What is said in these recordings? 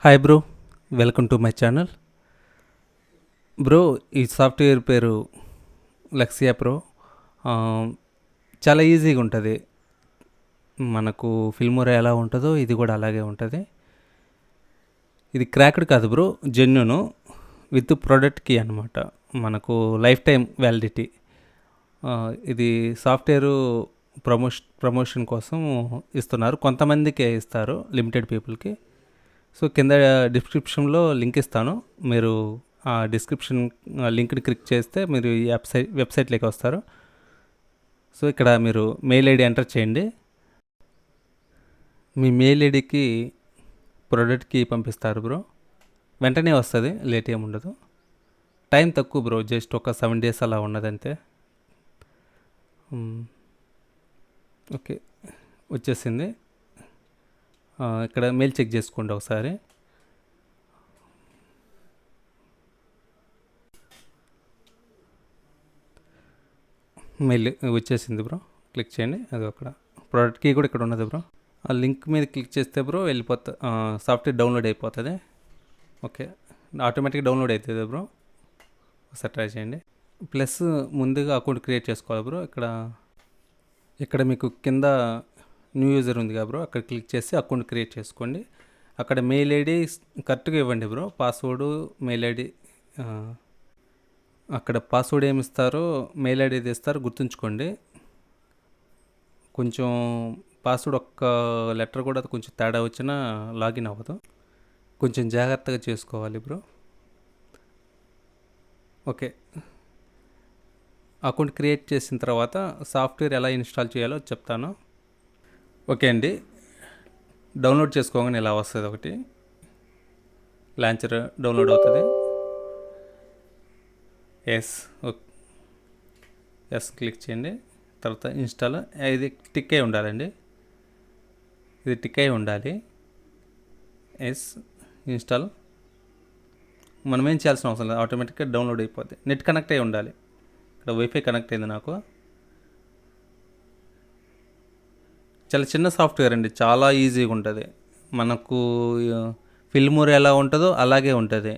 Hi bro, welcome to my channel. Bro, ఈ software పేరు లెక్సియా pro. ఆ, చాలా ఈజీగా ఉంటుంది. మనకు ఫిల్మోరా ఎలా ఉంటుందో ఇది కూడా అలాగే ఉంటుంది. ఇది క్రాక్డ్ కాదు బ్రో, జెన్యును విత్ ప్రోడక్ట్ కీ అనమాట. మనకు లైఫ్ టైం వ్యాలిడిటీ. ఇది సాఫ్ట్వేరు ప్రమోషన్ కోసం ఇస్తున్నారు. కొంతమందికే ఇస్తారు, లిమిటెడ్ పీపుల్కి. సో కింద డిస్క్రిప్షన్లో లింక్ ఇస్తాను. మీరు ఆ డిస్క్రిప్షన్ లింక్ని క్లిక్ చేస్తే మీరు ఈ వెబ్సైట్లోకి వస్తారు. సో ఇక్కడ మీరు మెయిల్ ఐడి ఎంటర్ చేయండి. మీ మెయిల్ ఐడికి ప్రోడక్ట్కి పంపిస్తారు బ్రో. వెంటనే వస్తుంది, లేట్ ఏమి ఉండదు. టైం తక్కువ బ్రో, జస్ట్ ఒక 7 days అలా ఉన్నదంతే. ఓకే, వచ్చేసింది. ఇక్కడ మెయిల్ చెక్ చేసుకోండి ఒకసారి. మెయిల్ వచ్చేసింది బ్రో, క్లిక్ చేయండి. అది అక్కడ ప్రోడక్ట్ కీ కూడా ఇక్కడ ఉన్నది బ్రో. ఆ లింక్ మీద క్లిక్ చేస్తే బ్రో వెళ్ళిపోతా, సాఫ్ట్వేర్ డౌన్లోడ్ అయిపోతుంది. ఓకే, ఆటోమేటిక్గా డౌన్లోడ్ అవుతుంది బ్రో. ఒకసారి ట్రై చేయండి. ప్లస్ ముందుగా అకౌంట్ క్రియేట్ చేసుకోవాలి బ్రో. ఇక్కడ మీకు కింద న్యూ యూజర్ ఉంది కదా బ్రో, అక్కడ క్లిక్ చేసి అకౌంట్ క్రియేట్ చేసుకోండి. అక్కడ మెయిల్ ఐడి కరెక్ట్గా ఇవ్వండి బ్రో. పాస్వర్డ్, మెయిల్ ఐడి, అక్కడ పాస్వర్డ్ ఏమి ఇస్తారో మెయిల్ ఐడి ఇస్తారు, గుర్తుంచుకోండి. కొంచెం పాస్వర్డ్ ఒక్క లెటర్ కూడా కొంచెం తేడా వచ్చినా లాగిన్ అవ్వదు. కొంచెం జాగ్రత్తగా చేసుకోవాలి బ్రో. ఓకే, అకౌంట్ క్రియేట్ చేసిన తర్వాత సాఫ్ట్వేర్ ఎలా ఇన్స్టాల్ చేయాలో చెప్తాను. ఓకే అండి, డౌన్లోడ్ చేసుకోగానే ఇలా వస్తుంది. ఒకటి లాంచర్ డౌన్లోడ్ అవుతుంది. ఎస్ క్లిక్ చేయండి. తర్వాత ఇన్స్టాల్, ఇది టిక్ అయి ఉండాలండి. ఇది టిక్ అయి ఉండాలి. Yes install. మనం ఏం చేయాల్సిన అవసరం లేదు, ఆటోమేటిక్గా డౌన్లోడ్ అయిపోద్ది. నెట్ కనెక్ట్ అయి ఉండాలి. ఇక్కడ వైఫై కనెక్ట్ అయింది నాకు. చాలా చిన్న సాఫ్ట్వేర్ అండి, చాలా ఈజీగా ఉంటుంది. మనకు ఫిల్మోరా ఎలా ఉంటుందో అలాగే ఉంటుంది.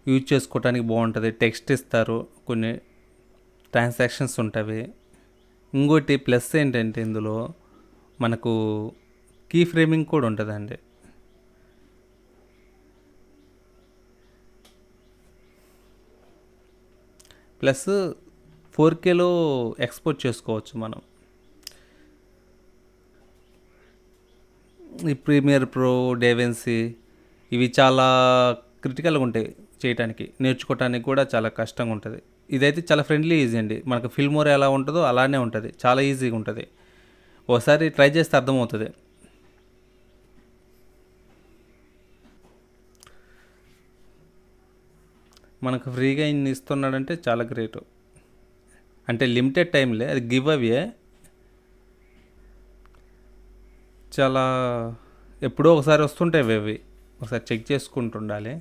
యూజ్ చేసుకోవడానికి బాగుంటుంది. టెక్స్ట్ ఇస్తారు, కొన్ని ట్రాన్సాక్షన్స్ ఉంటాయి. ఇంకోటి ప్లస్ ఏంటంటే ఇందులో మనకు కీ ఫ్రేమింగ్ కూడా ఉంటుందండి. ప్లస్ 4Kలో ఎక్స్పోర్ట్ చేసుకోవచ్చు మనం. ఈ ప్రీమియర్ ప్రో, డేవెన్సీ ఇవి చాలా క్రిటికల్గా ఉంటాయి చేయడానికి, నేర్చుకోవటానికి కూడా చాలా కష్టంగా ఉంటుంది. ఇదైతే చాలా ఫ్రెండ్లీ, ఈజీ అండి. మనకు ఫిల్మోరా ఎలా ఉంటుందో అలానే ఉంటుంది, చాలా ఈజీగా ఉంటుంది. ఒకసారి ట్రై చేస్తే అర్థమవుతుంది. మనకు ఫ్రీగా ఇన్ని ఇస్తున్నాడంటే చాలా గ్రేట్. అంటే లిమిటెడ్ టైంలే, అది గివ్ అవే. చాలా ఎప్పుడో ఒకసారి వస్తుంటాయి అవి, ఒకసారి చెక్ చేసుకుంటుండాలి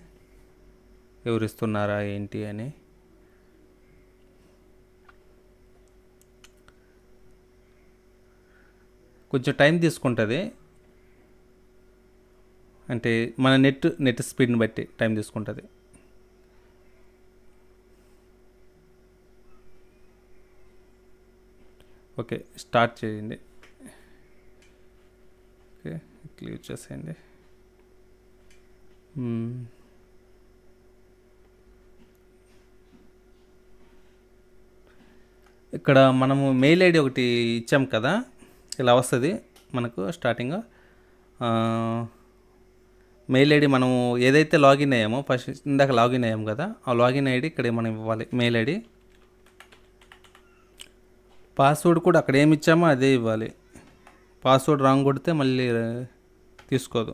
ఎవరు ఇస్తున్నారా ఏంటి అని. కొంచెం టైం తీసుకుంటుంది, అంటే మన నెట్ స్పీడ్ని బట్టి టైం తీసుకుంటుంది. ఓకే, స్టార్ట్ చేయండి. ఓకే, క్లియర్ చేసేయండి. ఇక్కడ మనము మెయిల్ ఐడి ఒకటి ఇచ్చాం కదా, ఇలా వస్తుంది మనకు స్టార్టింగ్. మెయిల్ ఐడి మనము ఏదైతే లాగిన్ అయ్యామో, ఫస్ట్ ఇందాక లాగిన్ అయ్యాము కదా, ఆ లాగిన్ ఐడి ఇక్కడ మనం ఇవ్వాలి. మెయిల్ ఐడి, పాస్వర్డ్ కూడా అక్కడ ఏమి ఇచ్చామో అదే ఇవ్వాలి. పాస్వర్డ్ రాంగ్ కొడితే మళ్ళీ తీసుకోదు.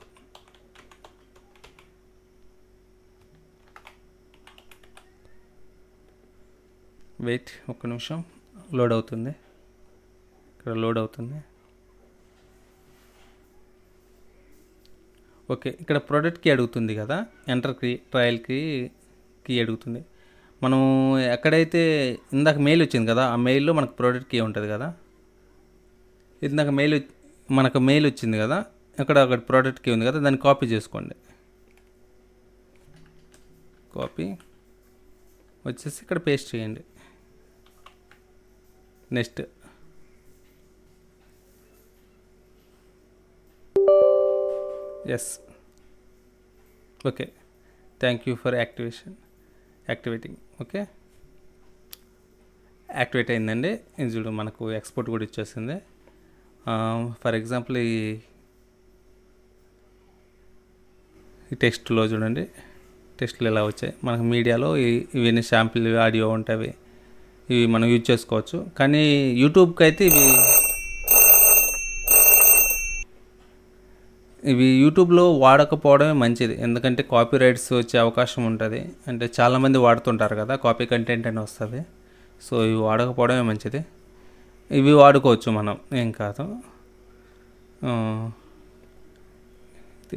వెయిట్ ఒక్క నిమిషం, లోడ్ అవుతుంది. ఇక్కడ లోడ్ అవుతుంది. ఓకే, ఇక్కడ ప్రోడక్ట్కి అడుగుతుంది కదా, ఎంటర్కి, ట్రయల్కి కీ అడుగుతుంది. మనం ఎక్కడైతే ఇందాక మెయిల్ వచ్చింది కదా, ఆ మెయిల్లో మనకు ప్రోడక్ట్ కీ ఉంటుంది కదా. ఇందాక మనకు మెయిల్ వచ్చింది కదా, అక్కడ ఒకటి ప్రోడక్ట్ కీ ఉంది కదా, దాన్ని కాపీ చేసుకోండి. కాపీ వచ్చేసి ఇక్కడ పేస్ట్ చేయండి. Next yes. Okay, thank you for activating. Okay, activate అయిందండి. ఇది చూడు, మనకు ఎక్స్పోర్ట్ కూడా ఇచ్చేసింది. ఫర్ ఎగ్జాంపుల్ ఈ టెక్స్ట్లో చూడండి, టెక్స్ట్లు ఎలా వచ్చాయి మనకు. మీడియాలో ఇవన్నీ శాంపిల్ ఆడియో ఉంటాయి, ఇవి మనం యూజ్ చేసుకోవచ్చు. కానీ యూట్యూబ్కి అయితే ఇవి యూట్యూబ్లో వాడకపోవడమే మంచిది. ఎందుకంటే కాపీ రైట్స్ వచ్చే అవకాశం ఉంటుంది. అంటే చాలామంది వాడుతుంటారు కదా, కాపీ కంటెంట్ అని వస్తుంది. సో ఇవి వాడకపోవడమే మంచిది. ఇవి వాడుకోవచ్చు మనం, ఏం కాదు.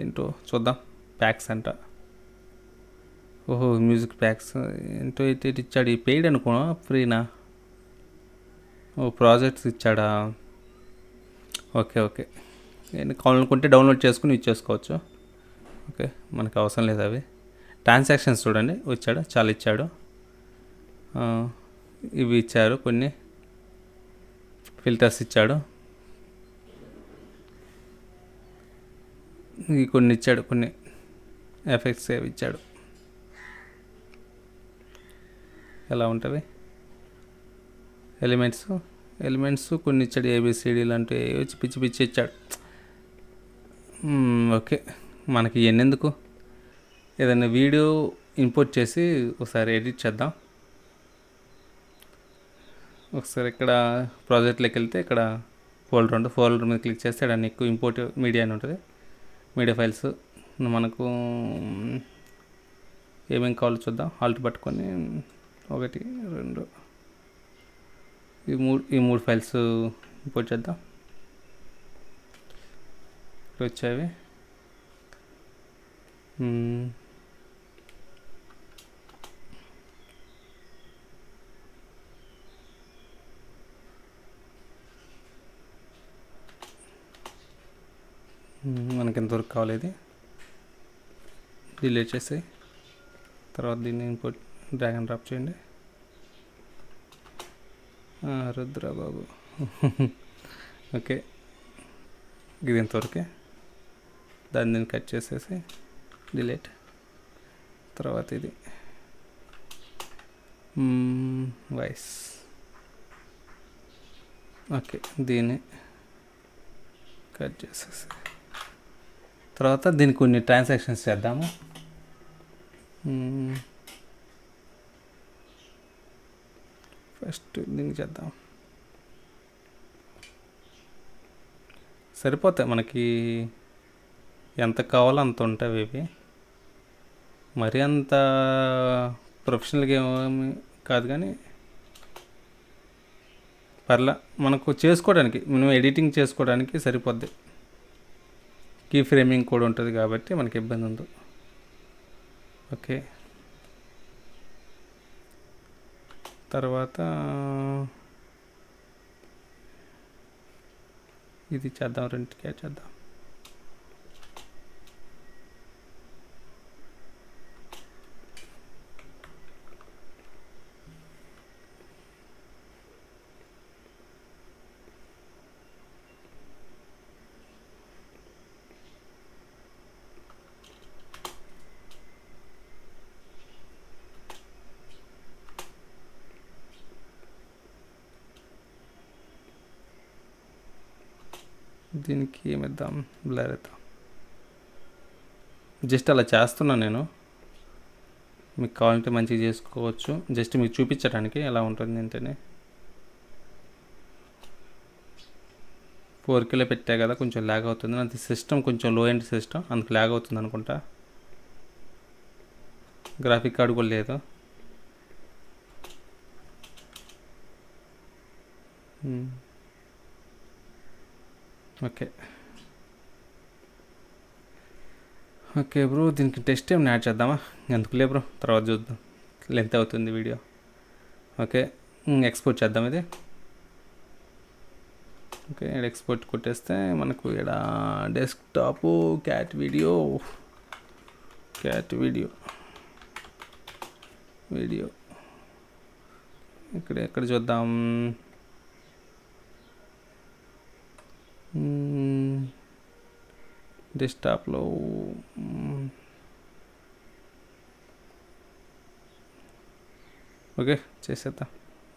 ఏంటో చూద్దాం. ప్యాక్స్ అంట. ఓహో, మ్యూజిక్ ప్యాక్స్ ఏంటో ఇటు ఇచ్చాడు. ఈ పెయిడ్ అనుకో, ఫ్రీనా? ఓ, ప్రాజెక్ట్స్ ఇచ్చాడా? ఓకే ఓకే, నేను కావాలనుకుంటే డౌన్లోడ్ చేసుకుని ఇచ్చేసుకోవచ్చు. ఓకే, మనకు అవసరం లేదు అవి. ట్రాన్సాక్షన్స్ చూడండి, వచ్చాడు, చాలా ఇచ్చాడు. ఇవి ఇచ్చారు, కొన్ని ఫిల్టర్స్ ఇచ్చాడు, ఇవి కొన్ని ఇచ్చాడు, కొన్ని ఎఫెక్ట్స్ ఏవి ఇచ్చాడు. ఎలా ఉంటుంది? ఎలిమెంట్స్ కొన్ని ఇచ్చాడు, ఏబిసిడి లాంటి వచ్చి పిచ్చి పిచ్చి ఇచ్చాడు. ఓకే, మనకి ఎన్నెందుకు, ఏదైనా వీడియో ఇంపోర్ట్ చేసి ఒకసారి ఎడిట్ చేద్దాం. ఒకసారి ఇక్కడ ప్రాజెక్ట్లోకి వెళ్తే ఇక్కడ ఫోల్డర్ మీద క్లిక్ చేస్తే ఇక్కడ నీకు ఇంపోర్ట్ మీడియా అని ఉంటుంది. మీడియా ఫైల్స్ మనకు ఏమేమి కావాలో చూద్దాం. ఆల్ట్ పట్టుకొని 1 2 ఈ మూడు ఫైల్స్ ఇంపోర్ట్ చేద్దాం. ఇక్కడ వచ్చేవి. మనకి ఎంతవరకు కావాలి, ఇది డిలీట్ చేసి తర్వాత దీన్ని ఇంపోర్ట్ డ్రాగ్ అండ్ డ్రాప్ చేయండి. రుద్ర బాబు. ఓకే, ఇది ఎంతవరకే, దాన్ని కట్ చేసేసి డిలీట్. తర్వాత ఇది వాయిస్. ఓకే, దీన్ని కట్ చేసేసి తర్వాత దీనికి కొన్ని ట్రాన్సాక్షన్స్ చేద్దాము. ఫస్ట్ దీనికి చేద్దాం. సరిపోతాయి మనకి, ఎంత కావాలో అంత ఉంటాయి ఇవి. మరి అంత ప్రొఫెషనల్గా ఏమి కాదు, కానీ పర్లా మనకు చేసుకోవడానికి, మనం ఎడిటింగ్ చేసుకోవడానికి సరిపోద్ది. కీ ఫ్రేమింగ్ కూడా ఉంటుంది కాబట్టి మనకి ఇబ్బంది ఉండదు. ఓకే, తర్వాత ఇది చేద్దాం, రెండుకి చేద్దాం. దీనికి ఏమిద్దాం, బ్లర్ ఇద్దాం. జస్ట్ అలా చేస్తున్నాను నేను, మీకు కావాలంటే మంచిగా చేసుకోవచ్చు. జస్ట్ మీకు చూపించడానికి ఎలా ఉంటుంది అంటేనే. 4Kలో పెట్టా కదా, కొంచెం ల్యాగ్ అవుతుంది. అది సిస్టమ్ కొంచెం లో ఎండ్ సిస్టమ్, అందుకు ల్యాగ్ అవుతుంది అనుకుంటా. గ్రాఫిక్ కార్డు కూడా లేదు. ఓకే ఓకే బ్రో, దీనికి టెస్ట్ ఏమైనా యాడ్ చేద్దామా? ఎందుకులే బ్రో, తర్వాత చూద్దాం, లెంత్ అవుతుంది వీడియో. ఓకే, ఎక్స్పోర్ట్ చేద్దాం. ఇది ఓకే, ఇక్కడ ఎక్స్పోర్ట్ కొట్టేస్తే మనకు ఇక్కడ డెస్క్టాప్ క్యాట్ వీడియో ఇక్కడ ఎక్కడ చూద్దాం. డెస్క్టాప్లో ఓకే చేసేద్దాం.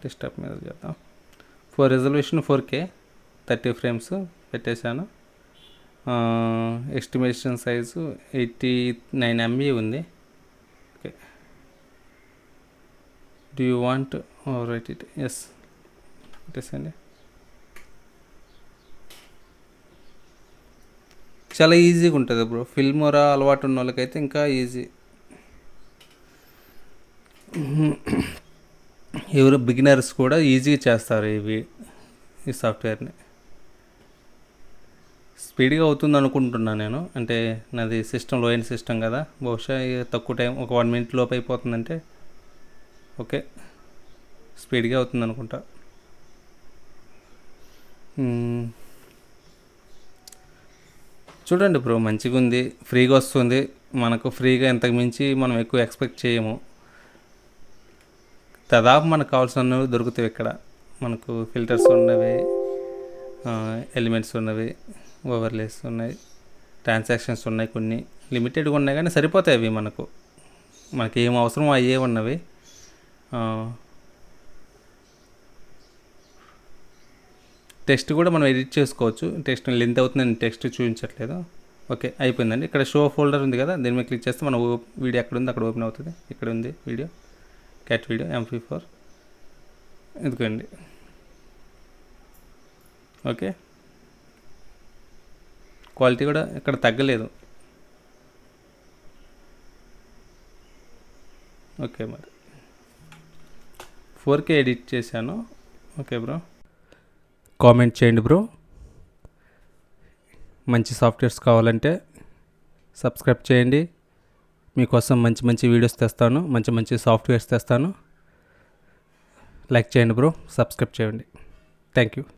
డెస్క్టాప్ మీద చేద్దాం. రెజల్యూషన్ 4K 30 ఫ్రేమ్స్ పెట్టేశాను. ఎస్టిమేషన్ సైజు 89 MB ఉంది. Okay, do you want write it? Yes పెట్టేసండి. చాలా ఈజీగా ఉంటుంది బ్రో. ఫిల్మోరా అలవాటు ఉన్న వాళ్ళకైతే ఇంకా ఈజీ. ఎవరు బిగినర్స్ కూడా ఈజీగా చేస్తారు ఈ సాఫ్ట్వేర్ని. స్పీడ్గా అవుతుంది అనుకుంటున్నాను నేను. అంటే నాది సిస్టమ్ లో ఎండ్ సిస్టమ్ కదా, బహుశా తక్కువ టైం ఒక 1 minute లోపు అయిపోతుందంటే ఓకే స్పీడ్గా అవుతుంది అనుకుంటా. చూడండి బ్రో, మంచిగా ఉంది, ఫ్రీగా వస్తుంది మనకు. ఫ్రీగా ఇంతకు మించి మనం ఎక్కువ ఎక్స్పెక్ట్ చేయము. దాదాపు మనకు కావాల్సినవి దొరుకుతాయి ఇక్కడ. మనకు ఫిల్టర్స్ ఉన్నవి, ఎలిమెంట్స్ ఉన్నవి, ఓవర్లేస్ ఉన్నాయి, ట్రాన్సాక్షన్స్ ఉన్నాయి, కొన్ని లిమిటెడ్గా ఉన్నాయి కానీ సరిపోతాయి. అవి మనకి ఏం అవసరం అయ్యే ఉన్నవి. టెక్స్ట్ కూడా మనం ఎడిట్ చేసుకోవచ్చు. టెక్స్ట్ లెంత్ అవుతుంది, నేను టెక్స్ట్ చూపించట్లేదు. ఓకే అయిపోయిందండి. ఇక్కడ షో ఫోల్డర్ ఉంది కదా, దీని మీద క్లిక్ చేస్తే మన వీడియో ఎక్కడ ఉంది అక్కడ ఓపెన్ అవుతుంది. ఇక్కడ ఉంది వీడియో, క్యాట్ వీడియో MP4. ఎందుకండి ఓకే, క్వాలిటీ కూడా ఇక్కడ తగ్గలేదు. ఓకే మరి 4K ఎడిట్ చేశాను. ఓకే బ్రో, కామెంట్ చేయండి బ్రో. మంచి సాఫ్ట్వేర్స్ కావాలంటే సబ్స్క్రైబ్ చేయండి. మీకోసం మంచి మంచి వీడియోస్ తెస్తాను, మంచి మంచి సాఫ్ట్వేర్స్ తెస్తాను. లైక్ చేయండి బ్రో, సబ్స్క్రైబ్ చేయండి. Thank you.